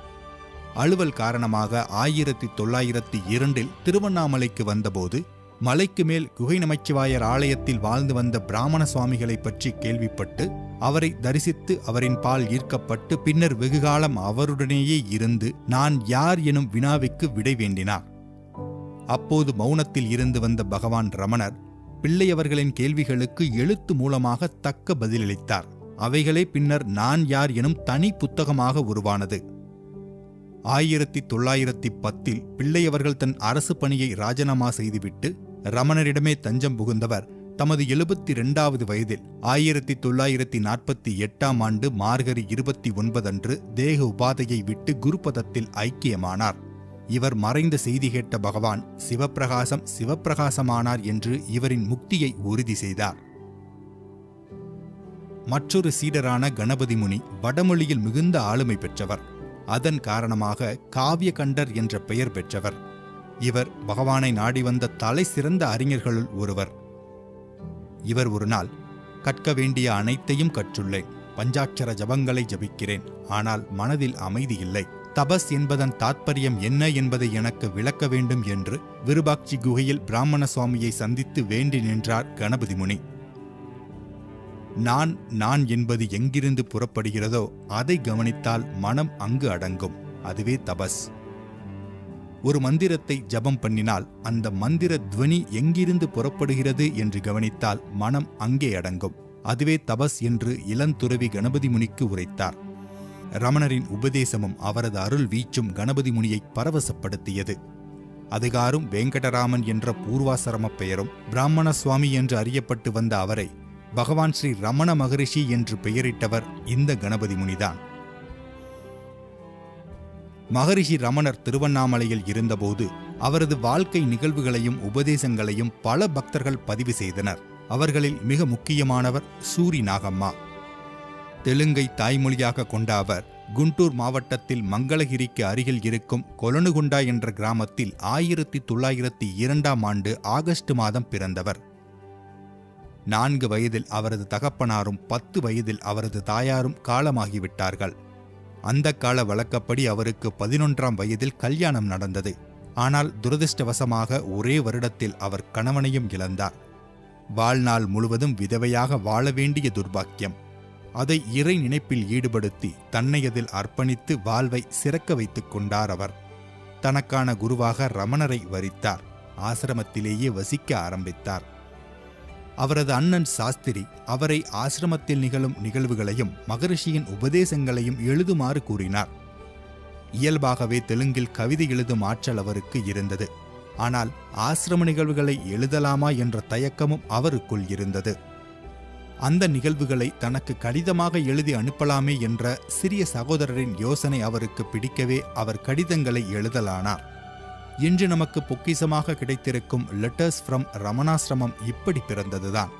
அலுவல் காரணமாக 1902இல் திருவண்ணாமலைக்கு வந்தபோது மலைக்கு மேல் குகை நமச்சிவாயர் ஆலயத்தில் வாழ்ந்து வந்த பிராமண சுவாமிகளை பற்றி கேள்விப்பட்டு அவரை தரிசித்து அவரின் பால் ஈர்க்கப்பட்டு பின்னர் வெகுகாலம் அவருடனேயே இருந்து நான் யார் எனும் வினாவுக்கு விடை வேண்டினார். அப்போது மௌனத்தில் இருந்து வந்த பகவான் ரமணர் பிள்ளையவர்களின் கேள்விகளுக்கு எழுத்து மூலமாக தக்க பதிலளித்தார். அவைகளே பின்னர் நான் யார் எனும் தனி புத்தகமாக உருவானது. 1910இல் பிள்ளையவர்கள் தன் அரசு பணியை ராஜினாமா செய்துவிட்டு ரமணரிடமே தஞ்சம் புகுந்தவர் தமது 72வது வயதில் 1948ஆம் ஆண்டு மார்கழி 29 அன்று தேக உபாதையை விட்டு குருபதத்தில் ஐக்கியமானார். இவர் மறைந்த செய்தி கேட்ட பகவான் சிவப்பிரகாசம் சிவப்பிரகாசமானார் என்று இவரின் முக்தியை உறுதி செய்தார். மற்றொரு சீடரான கணபதி முனி வடமொழியில் மிகுந்த ஆளுமை பெற்றவர். அதன் காரணமாக காவியகண்டர் என்ற பெயர் பெற்றவர். இவர் பகவானை நாடி வந்த தலை சிறந்த அறிஞர்களுள் ஒருவர். இவர் ஒரு நாள், கற்க வேண்டிய அனைத்தையும் கற்றுள்ளேன், பஞ்சாட்சர ஜபங்களை ஜபிக்கிறேன், ஆனால் மனதில் அமைதி இல்லை, தபஸ் என்பதன் தாத்பரியம் என்ன என்பதை எனக்கு விளக்க வேண்டும் என்று விருபாட்சி குகையில் பிராமண சுவாமியை சந்தித்து வேண்டி நின்றார் கணபதி முனி. நான் என்பது எங்கிருந்து புறப்படுகிறதோ அதை கவனித்தால் மனம் அங்கு அடங்கும், அதுவே தபஸ். ஒரு மந்திரத்தை ஜபம் பண்ணினால் அந்த மந்திர துவனி எங்கிருந்து புறப்படுகிறது என்று கவனித்தால் மனம் அங்கே அடங்கும். அதுவே தபஸ் என்று இளந்துறவி கணபதி முனிக்கு உரைத்தார். ரமணரின் உபதேசமும் அவரது அருள் வீச்சும் கணபதி முனியை பரவசப்படுத்தியது. அதுகாரும் வேங்கடராமன் என்ற பூர்வாசிரம பெயரும் பிராமண சுவாமி என்று அறியப்பட்டு வந்த அவரை பகவான் ஸ்ரீ ரமண மகரிஷி என்று பெயரிட்டவர் இந்த கணபதி முனிதான். மகரிஷி ரமணர் திருவண்ணாமலையில் இருந்தபோது அவரது வாழ்க்கை நிகழ்வுகளையும் உபதேசங்களையும் பல பக்தர்கள் பதிவு செய்தனர். அவர்களில் மிக முக்கியமானவர் சூரி நாகம்மா. தெலுங்கை தாய்மொழியாக கொண்ட அவர் குண்டூர் மாவட்டத்தில் மங்களகிரிக்கு அருகில் இருக்கும் கொலனுகுண்டா என்ற கிராமத்தில் 1902ஆம் ஆண்டு ஆகஸ்ட் மாதம் பிறந்தவர். 4 வயதில் அவரது தகப்பனாரும் 10 வயதில் அவரது தாயாரும் காலமாகிவிட்டார்கள். அந்த கால வழக்கப்படி அவருக்கு 11ஆம் வயதில் கல்யாணம் நடந்தது. ஆனால் துரதிர்ஷ்டவசமாக ஒரே வருடத்தில் அவர் கணவனையும் இழந்தார். வாழ்நாள் முழுவதும் விதவையாக வாழ வேண்டிய துர்பாக்கியம். அதை இறை நினைப்பில் ஈடுபடுத்தி தன்னை அதில் அர்ப்பணித்து வாழ்வை சிறக்க வைத்துக் கொண்டார் அவர். தனக்கான குருவாக ரமணரை வரித்தார். ஆசிரமத்திலேயே வசிக்க ஆரம்பித்தார். அவரது அண்ணன் சாஸ்திரி அவரை ஆசிரமத்தில் நிகழும் நிகழ்வுகளையும் மகரிஷியின் உபதேசங்களையும் எழுதுமாறு கூறினார். இயல்பாகவே தெலுங்கில் கவிதை எழுதும் ஆற்றல் அவருக்கு இருந்தது. ஆனால் ஆசிரம நிகழ்வுகளை எழுதலாமா என்ற தயக்கமும் அவருக்குள் இருந்தது. அந்த நிகழ்வுகளை தனக்கு கடிதமாக எழுதி அனுப்பலாமே என்ற சிறிய சகோதரரின் யோசனை அவருக்கு பிடிக்கவே அவர் கடிதங்களை எழுதலானார். இன்று நமக்கு பொக்கிசமாக கிடைத்திருக்கும் லெட்டர்ஸ் ஃப்ரம் ரமணாசிரமம் இப்படி பிறந்ததுதான்.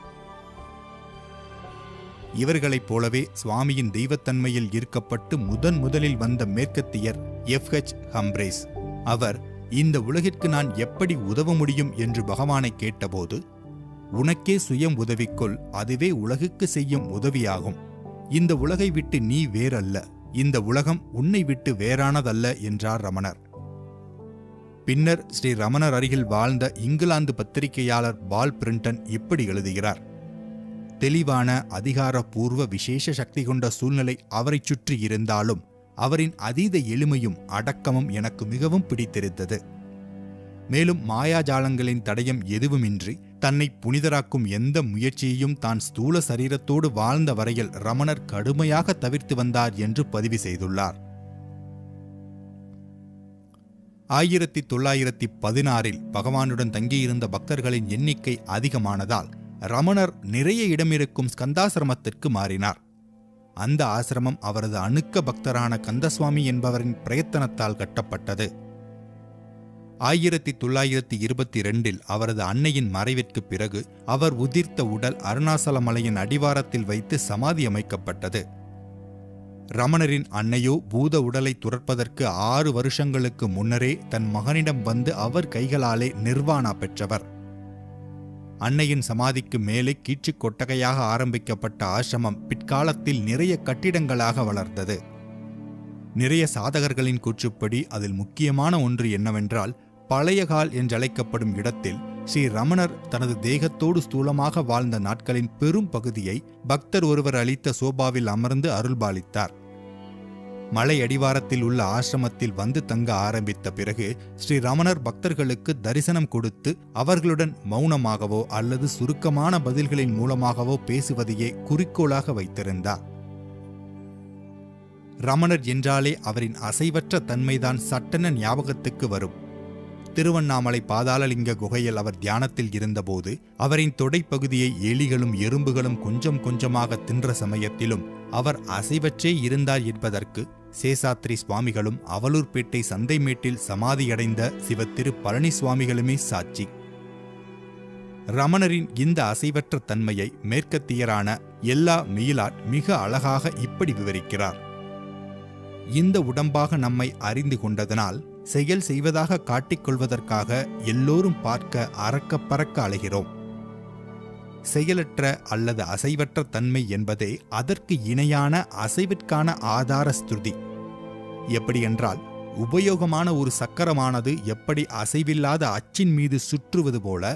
இவர்களைப் போலவே சுவாமியின் தெய்வத்தன்மையில் ஈர்க்கப்பட்டு முதலில் வந்த மேற்கத்தியர் F.H. ஹம்ப்ரேஸ். அவர் இந்த உலகிற்கு நான் எப்படி உதவ முடியும் என்று பகவானை கேட்டபோது, உனக்கே சுயம் உதவிக்கொள், அதுவே உலகுக்கு செய்யும் உதவியாகும். இந்த உலகை விட்டு நீ வேறல்ல, இந்த உலகம் உன்னை விட்டு வேறானதல்ல என்றார் ரமணர். பின்னர் ஸ்ரீ ரமணர் அருகில் வாழ்ந்த இங்கிலாந்து பத்திரிகையாளர் பால் பிரிண்டன் இப்படி எழுதுகிறார். தெளிவான அதிகாரப்பூர்வ விசேஷ சக்தி கொண்ட சூழ்நிலை அவரை சுற்றி இருந்தாலும் அவரின் அதீத எளிமையும் அடக்கமும் எனக்கு மிகவும் பிடித்திருந்தது. மேலும் மாயாஜாலங்களின் தடயம் எதுவுமின்றி தன்னை புனிதராக்கும் எந்த முயற்சியையும் தான் ஸ்தூல சரீரத்தோடு வாழ்ந்த வரையில் ரமணர் கடுமையாக தவிர்த்து வந்தார் என்று பதிவு செய்துள்ளார். 1916இல் பகவானுடன் தங்கியிருந்த பக்தர்களின் எண்ணிக்கை அதிகமானதால் ரமணர் நிறைய இடமிருக்கும் ஸ்கந்தாசிரமத்திற்கு மாறினார். அந்த ஆசிரமம் அவரது அணுக்க பக்தரான கந்தசுவாமி என்பவரின் பிரயத்தனத்தால் கட்டப்பட்டது. 1922இல் அவரது அன்னையின் மறைவிற்கு பிறகு அவர் உதிர்த்த உடல் அருணாசல மலையின் அடிவாரத்தில் வைத்து சமாதி அமைக்கப்பட்டது. ரமணரின் அன்னையோ பூத உடலை துறப்பதற்கு 6 வருஷங்களுக்கு முன்னரே தன் மகனிடம் வந்து அவர் கைகளாலே நிர்வாணா பெற்றவர். அன்னையின் சமாதிக்கு மேலே கீச்சுக் கொட்டகையாக ஆரம்பிக்கப்பட்ட ஆசிரமம் பிற்காலத்தில் நிறைய கட்டிடங்களாக வளர்ந்தது. நிறைய சாதகர்களின் கூற்றுப்படி அதில் முக்கியமான ஒன்று என்னவென்றால், பழையகால் என்றழைக்கப்படும் இடத்தில் ஸ்ரீ ரமணர் தனது தேகத்தோடு ஸ்தூலமாக வாழ்ந்த நாட்களின் பெரும் பகுதியை பக்தர் ஒருவர் அளித்த சோபாவில் அமர்ந்து அருள்பாலித்தார். மலை அடிவாரத்தில் உள்ள ஆசிரமத்தில் வந்து தங்க ஆரம்பித்த பிறகு ஸ்ரீ ரமணர் பக்தர்களுக்கு தரிசனம் கொடுத்து அவர்களுடன் மௌனமாகவோ அல்லது சுருக்கமான பதில்களின் மூலமாகவோ பேசுவதையே குறிக்கோளாக வைத்திருந்தார். ரமணர் என்றாலே அவரின் அசைவற்ற தன்மைதான் சட்டென ஞாபகத்துக்கு வரும். திருவண்ணாமலை பாதாளலிங்க குகையில் அவர் தியானத்தில் இருந்தபோது அவரின் தொடைப்பகுதியை எலிகளும் எறும்புகளும் கொஞ்சம் கொஞ்சமாக தின்ற சமயத்திலும் அவர் அசைவற்றே இருந்தார் என்பதற்கு சேசாத்ரி சுவாமிகளும் அவலூர்பேட்டை சந்தைமேட்டில் சமாதியடைந்த சிவத்திரு பழனி சுவாமிகளுமே சாட்சி. ரமணரின் இந்த அசைவற்ற தன்மையை மேற்கத்தியரான எல்லா மீலாட் மிக அழகாக இப்படி விவரிக்கிறார். இந்த உடம்பாக நம்மை அறிந்து கொண்டதனால் செயல் செய்வதாக காட்டிக்கொள்வதற்காக எல்லோரும் பார்க்க அறக்க பறக்க அலைகிறோம். செயலற்ற அல்லது அசைவற்ற தன்மை என்பதே அதற்கு இணையான அசைவிற்கான ஆதார ஸ்துதி. எப்படியென்றால், உபயோகமான ஒரு சக்கரமானது எப்படி அசைவில்லாத அச்சின் மீது சுற்றுவது போல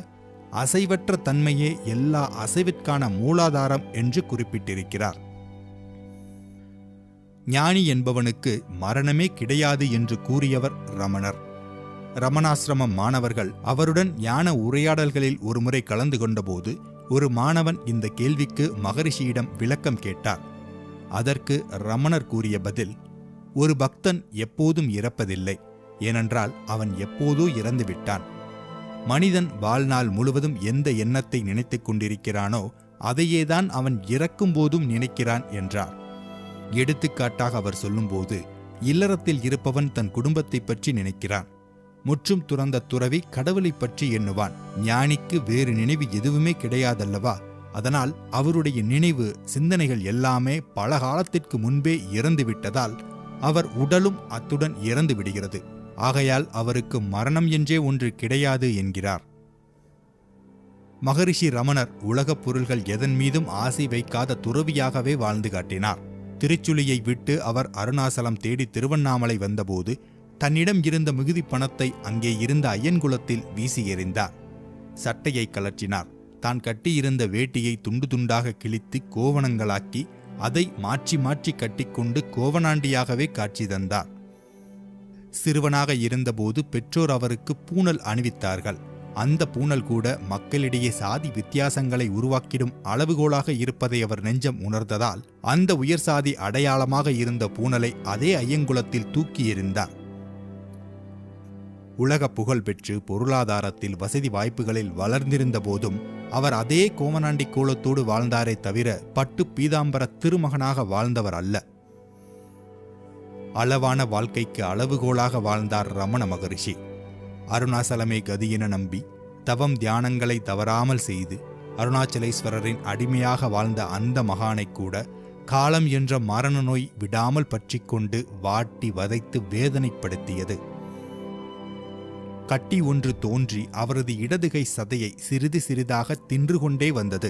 அசைவற்ற தன்மையே எல்லா அசைவிற்கான மூலாதாரம் என்று குறிப்பிட்டிருக்கிறார். ஞானி என்பவனுக்கு மரணமே கிடையாது என்று கூறியவர் ரமணர். ரமணாசிரம மாணவர்கள் அவருடன் ஞான உரையாடல்களில் ஒருமுறை கலந்து கொண்டபோது ஒரு மாணவன் இந்த கேள்விக்கு மகரிஷியிடம் விளக்கம் கேட்டார். அதற்கு ரமணர் கூறிய பதில், ஒரு பக்தன் எப்போதும் இறப்பதில்லை, ஏனென்றால் அவன் எப்போதோ இறந்துவிட்டான். மனிதன் வாழ்நாள் முழுவதும் எந்த எண்ணத்தை நினைத்துக் கொண்டிருக்கிறானோ அதையேதான் அவன் இறக்கும் போதும் நினைக்கிறான் என்றார். எடுத்துக்காட்டாக அவர் சொல்லும்போது, இல்லறத்தில் இருப்பவன் தன் குடும்பத்தை பற்றி நினைக்கிறான். முற்றும் துறந்த துறவி கடவுளை பற்றி எண்ணுவான். ஞானிக்கு வேறு நினைவு எதுவுமே கிடையாதல்லவா? அதனால் அவருடைய நினைவு சிந்தனைகள் எல்லாமே பல காலத்திற்கு முன்பே இறந்துவிட்டதால் அவர் உடலும் அத்துடன் இறந்து விடுகிறது. ஆகையால் அவருக்கு மரணம் என்றே ஒன்று கிடையாது என்கிறார். மகரிஷி ரமணர் உலகப் பொருள்கள் எதன் மீதும் ஆசை வைக்காத துறவியாகவே வாழ்ந்து காட்டினார். திருச்சுழியை விட்டு அவர் அருணாசலம் தேடி திருவண்ணாமலை வந்தபோது தன்னிடம் இருந்த மிகுதி பணத்தை அங்கே இருந்த ஐயன்குளத்தில் வீசி எறிந்தார். சட்டையை கலற்றினார். தான் கட்டியிருந்த வேட்டியை துண்டு துண்டாக கிழித்து கோவணங்களாக்கி அதை மாற்றி மாற்றி கட்டிக்கொண்டு கோவனாண்டியாகவே காட்சி தந்தார். சிறுவனாக இருந்தபோது பெற்றோர் அவருக்கு பூணல் அணிவித்தார்கள். அந்த பூணல் கூட மக்களிடையே சாதி வித்தியாசங்களை உருவாக்கிடும் அளவுகோலாக இருப்பதை அவர் நெஞ்சம் உணர்ந்ததால் அந்த உயர் சாதி அடையாளமாக இருந்த பூணலை அதே ஐயங்குளத்தில் தூக்கி எறிந்தார். உலக புகழ் பெற்று பொருளாதாரத்தில் வசதி வாய்ப்புகளில் வளர்ந்திருந்த போதும் அவர் அதே கோவனாண்டி கோலத்தோடு வாழ்ந்தாரே தவிர பட்டு பீதாம்பர திருமகனாக வாழ்ந்தவர் அல்ல. அளவான வாழ்க்கைக்கு அளவுகோலாக வாழ்ந்தார் ரமண மகரிஷி. அருணாசலமே கதியென நம்பி தவம் தியானங்களை தவறாமல் செய்து அருணாச்சலேஸ்வரரின் அடிமையாக வாழ்ந்த அந்த மகானை கூட காலம் என்ற மரண நோய் விடாமல் பற்றிக்கொண்டு வாட்டி வதைத்து வேதனைப்படுத்தியது. கட்டி ஒன்று தோன்றி அவரது இடதுகை சதையை சிறிது சிறிதாக தின்று கொண்டே வந்தது.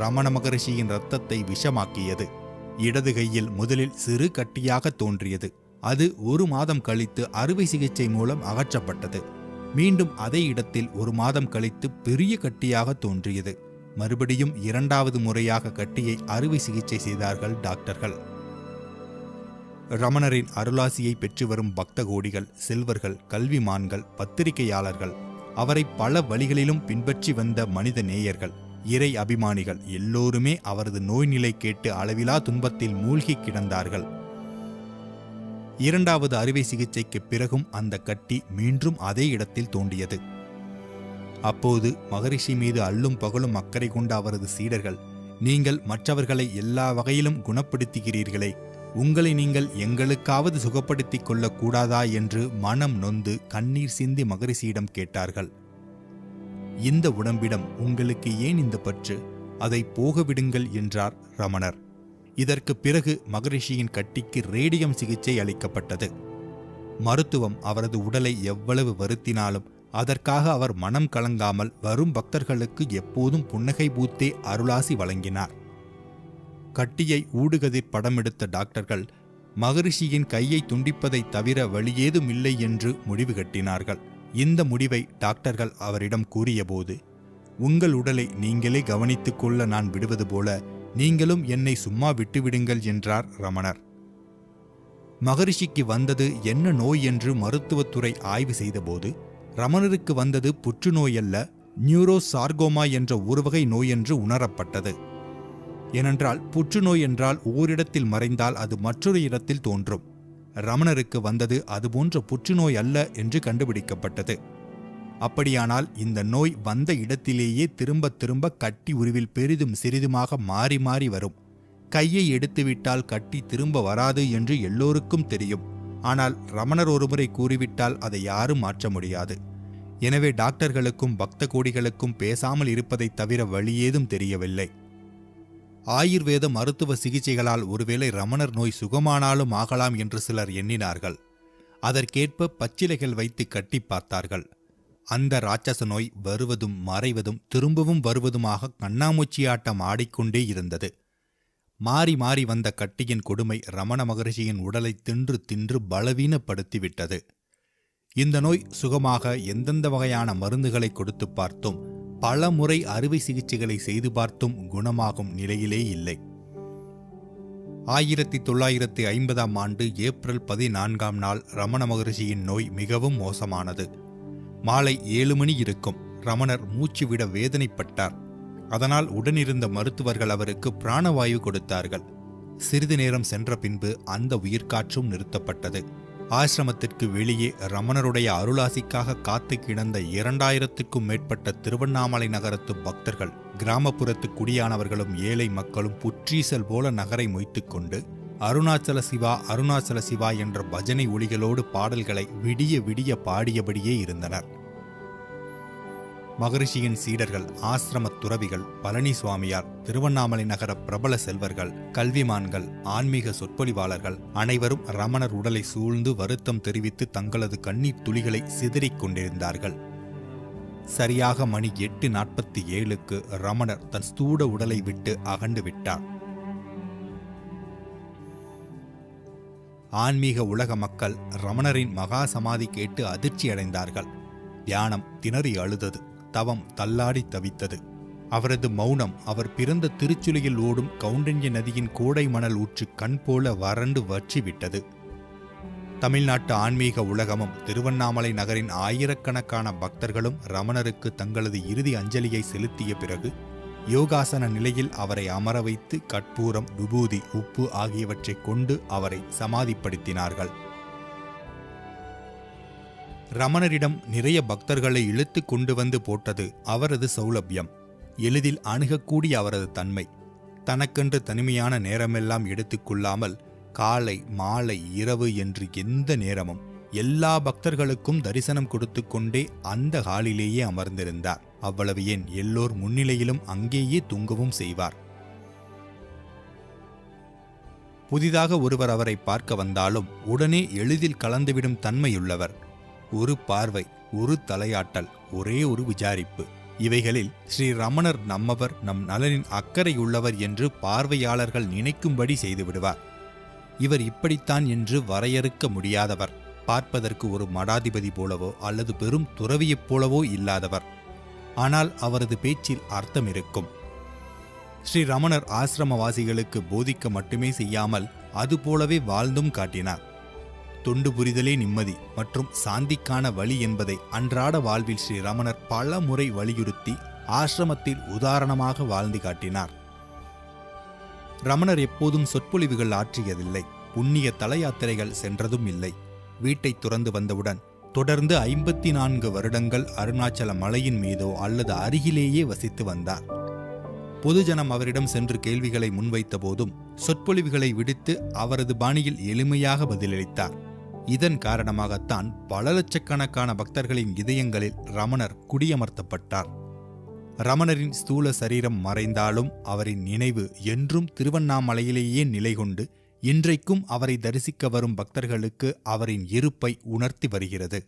ரமண மகரிஷியின் இரத்தத்தை விஷமாக்கியது. இடதுகையில் முதலில் சிறு கட்டியாக தோன்றியது. அது 1 மாதம் கழித்து அறுவை சிகிச்சை மூலம் அகற்றப்பட்டது. மீண்டும் அதே இடத்தில் 1 மாதம் கழித்து பெரிய கட்டியாக தோன்றியது. மறுபடியும் 2வது முறையாக கட்டியை அறுவை சிகிச்சை செய்தார்கள் டாக்டர்கள். ரமணரின் அருளாசியை பெற்று வரும் பக்த கோடிகள், செல்வர்கள், கல்விமான்கள், பத்திரிகையாளர்கள், அவரை பல வழிகளிலும் பின்பற்றி வந்த மனித நேயர்கள், இறை அபிமானிகள் எல்லோருமே அவரது நோய் நிலை கேட்டு அளவிலா துன்பத்தில் மூழ்கி கிடந்தார்கள். 2வது அறுவை சிகிச்சைக்கு பிறகும் அந்த கட்டி மீண்டும் அதே இடத்தில் தோன்றியது. அப்போது மகரிஷி மீது அல்லும் பகலும் அக்கறை கொண்ட அவரது சீடர்கள், நீங்கள் மற்றவர்களை எல்லா வகையிலும் குணப்படுத்துகிறீர்களே, உங்களை நீங்கள் எங்களுக்காவது சுகப்படுத்திக் கொள்ளக்கூடாதா என்று மனம் நொந்து கண்ணீர் சிந்தி மகரிஷியிடம் கேட்டார்கள். இந்த உடம்பிடம் உங்களுக்கு ஏன் இந்த பற்று? அதை போக விடுங்கள் என்றார் ரமணர். இதற்கு பிறகு மகரிஷியின் கட்டிக்கு ரேடியம் சிகிச்சை அளிக்கப்பட்டது. மருத்துவம் அவரது உடலை எவ்வளவு வருத்தினாலும் அதற்காக அவர் மனம் கலங்காமல் வரும் பக்தர்களுக்கு எப்போதும் புன்னகை பூத்தே அருளாசி வழங்கினார். கட்டியை ஊடுகதிர் படமெடுத்த டாக்டர்கள் மகரிஷியின் கையை துண்டிப்பதை தவிர வழியேதும் இல்லை என்று முடிவு கட்டினார்கள். இந்த முடிவை டாக்டர்கள் அவரிடம் கூறியபோது, உங்கள் உடலை நீங்களே கவனித்துக் கொள்ள நான் விடுவது போல நீங்களும் என்னை சும்மா விட்டுவிடுங்கள் என்றார் ரமணர். மகரிஷிக்கு வந்தது என்ன நோய் என்று மருத்துவத்துறை ஆய்வு செய்தபோது ரமணருக்கு வந்தது புற்றுநோய் அல்ல, நியூரோசார்கோமா என்ற ஒருவகை நோய் என்று உணரப்பட்டது. ஏனென்றால் புற்றுநோய் என்றால் ஓரிடத்தில் மறைந்தால் அது மற்றொரு இடத்தில் தோன்றும். ரமணருக்கு வந்தது அதுபோன்ற புற்றுநோய் அல்ல என்று கண்டுபிடிக்கப்பட்டது. அப்படியானால் இந்த நோய் வந்த இடத்திலேயே திரும்ப திரும்ப கட்டி உருவில் பெரிதும் சிறிதுமாக மாறி மாறி வரும். கையை எடுத்துவிட்டால் கட்டி திரும்ப வராது என்று எல்லோருக்கும் தெரியும். ஆனால் ரமணர் ஒருமுறை கூறிவிட்டால் அதை யாரும் மாற்ற முடியாது. எனவே டாக்டர்களுக்கும் பக்த கோடிகளுக்கும் பேசாமல் இருப்பதைத் தவிர வழியேதும் தெரியவில்லை. ஆயுர்வேத மருத்துவ சிகிச்சைகளால் ஒருவேளை ரமணர் நோய் சுகமானாலும் ஆகலாம் என்று சிலர் எண்ணினார்கள். அதற்கேற்ப பச்சிலைகள் வைத்து கட்டி பார்த்தார்கள். அந்த இராட்சச நோய் வருவதும் மறைவதும் திரும்பவும் வருவதுமாக கண்ணாமூச்சியாட்டம் ஆடிக்கொண்டே இருந்தது. மாறி மாறி வந்த கட்டியின் கொடுமை ரமண மகரிஷியின் உடலை தின்று தின்று பலவீனப்படுத்திவிட்டது. இந்த நோய் சுகமாக எந்தெந்த வகையான மருந்துகளை கொடுத்து பார்த்தும் பல முறை அறுவை சிகிச்சைகளை செய்து பார்த்தும் குணமாகும் நிலையிலே இல்லை. 1950 ஏப்ரல் 14 நாள் ரமண மகரிஷியின் நோய் மிகவும் மோசமானது. மாலை 7 மணி இருக்கும். ரமணர் மூச்சுவிட வேதனைப்பட்டார். அதனால் உடனிருந்த மருத்துவர்கள் அவருக்கு பிராணவாயு கொடுத்தார்கள். சிறிது நேரம் சென்ற பின்பு அந்த உயிர்காற்றும் நிறுத்தப்பட்டது. ஆசிரமத்திற்கு வெளியே ரமணருடைய அருளாசிக்காக காத்து கிடந்த 2000க்கும் மேற்பட்ட திருவண்ணாமலை நகரத்து பக்தர்கள், கிராமப்புறத்து குடியானவர்களும் ஏழை மக்களும் புற்றீசல் போல நகரை மொய்த்துக் கொண்டு அருணாச்சல சிவா அருணாச்சல சிவா என்ற பஜனை ஒலிகளோடு பாடல்களை விடிய விடிய பாடியபடியே இருந்தனர். மகரிஷியின் சீடர்கள், ஆசிரம துறவிகள், பழனி சுவாமியார், திருவண்ணாமலை நகர பிரபல செல்வர்கள், கல்விமான்கள், ஆன்மீக சொற்பொழிவாளர்கள் அனைவரும் ரமணர் உடலை சூழ்ந்து வருத்தம் தெரிவித்து தங்களது கண்ணீர் துளிகளை சிதறிக் கொண்டிருந்தார்கள். சரியாக மணி 8:47க்கு ரமணர் தன் ஸ்தூட உடலை விட்டு அகண்டு விட்டார். ஆன்மீக உலக மக்கள் ரமணரின் மகா சமாதி கேட்டு அதிர்ச்சி அடைந்தார்கள். தியானம் திணறி அழுதது. தவம் தள்ளாடி தவித்தது. அவரது மௌனம் அவர் பிறந்த திருச்சுழியில் ஓடும் கவுண்டன்ய நதியின் கோடை மணல் ஊற்று கண் போல வறண்டு வற்றிவிட்டது. தமிழ்நாட்டு ஆன்மீக உலகமும் திருவண்ணாமலை நகரின் ஆயிரக்கணக்கான பக்தர்களும் ரமணருக்கு தங்களது இறுதி அஞ்சலியை செலுத்திய பிறகு யோகாசன நிலையில் அவரை அமர வைத்து கற்பூரம், விபூதி, உப்பு ஆகியவற்றை கொண்டு அவரை சமாதிப்படுத்தினார்கள். ரமணரிடம் நிறைய பக்தர்களை இழுத்து கொண்டு வந்து போட்டது அவரது சௌலபியம், எளிதில் அணுகக்கூடிய அவரது தன்மை. தனக்கென்று தனிமையான நேரமெல்லாம் எடுத்துக்கொள்ளாமல் காலை, மாலை, இரவு என்று எந்த நேரமும் எல்லா பக்தர்களுக்கும் தரிசனம் கொடுத்து கொண்டே அந்த ஹாலிலேயே அமர்ந்திருந்தார். அவ்வளவு ஏன், எல்லோர் முன்னிலையிலும் அங்கேயே தூங்கவும் செய்வார். புதிதாக ஒருவர் அவரை பார்க்க வந்தாலும் உடனே எளிதில் கலந்துவிடும் தன்மையுள்ளவர். ஒரு பார்வை, ஒரு தலையாட்டல், ஒரே ஒரு விசாரிப்பு, இவைகளில் ஸ்ரீ ரமணர் நம்மவர், நம் நலனின் அக்கறையுள்ளவர் என்று பார்வையாளர்கள் நினைக்கும்படி செய்துவிடுவார். இவர் இப்படித்தான் என்று வரையறுக்க முடியாதவர். பார்ப்பதற்கு ஒரு மடாதிபதி போலவோ அல்லது பெரும் துறவியைப் போலவோ இல்லாதவர். ஆனால் அவரது பேச்சில் அர்த்தம் இருக்கும். ஸ்ரீ ரமணர் ஆசிரமவாசிகளுக்கு போதிக்க மட்டுமே செய்யாமல் அதுபோலவே வாழ்ந்தும் காட்டினார். தொண்டு புரிதலே நிம்மதி மற்றும் சாந்திக்கான வழி என்பதை அன்றாட வாழ்வில் ஸ்ரீ ரமணர் பல முறை வலியுறுத்தி ஆசிரமத்தில் உதாரணமாக வாழ்ந்து காட்டினார். ரமணர் எப்போதும் சொற்பொழிவுகள் ஆற்றியதில்லை. புண்ணிய தல யாத்திரைகள் சென்றதும் இல்லை. வீட்டை துறந்து வந்தவுடன் தொடர்ந்து 54 வருடங்கள் அருணாச்சல மலையின் மீதோ அல்லது அருகிலேயே வசித்து வந்தார். பொதுஜனம் அவரிடம் சென்று கேள்விகளை முன்வைத்த போதும் சொற்பொழிவுகளை விடுத்து அவரது பாணியில் எளிமையாக பதிலளித்தார். இதன் காரணமாகத்தான் பல லட்சக்கணக்கான பக்தர்களின் இதயங்களில் ரமணர் குடியமர்த்தப்பட்டார். ரமணரின் ஸ்தூல சரீரம் மறைந்தாலும் அவரின் நினைவு என்றும் திருவண்ணாமலையிலேயே நிலை கொண்டு இன்றைக்கும் அவரை தரிசிக்க வரும் பக்தர்களுக்கு அவரின் இருப்பை உணர்த்தி வருகிறது.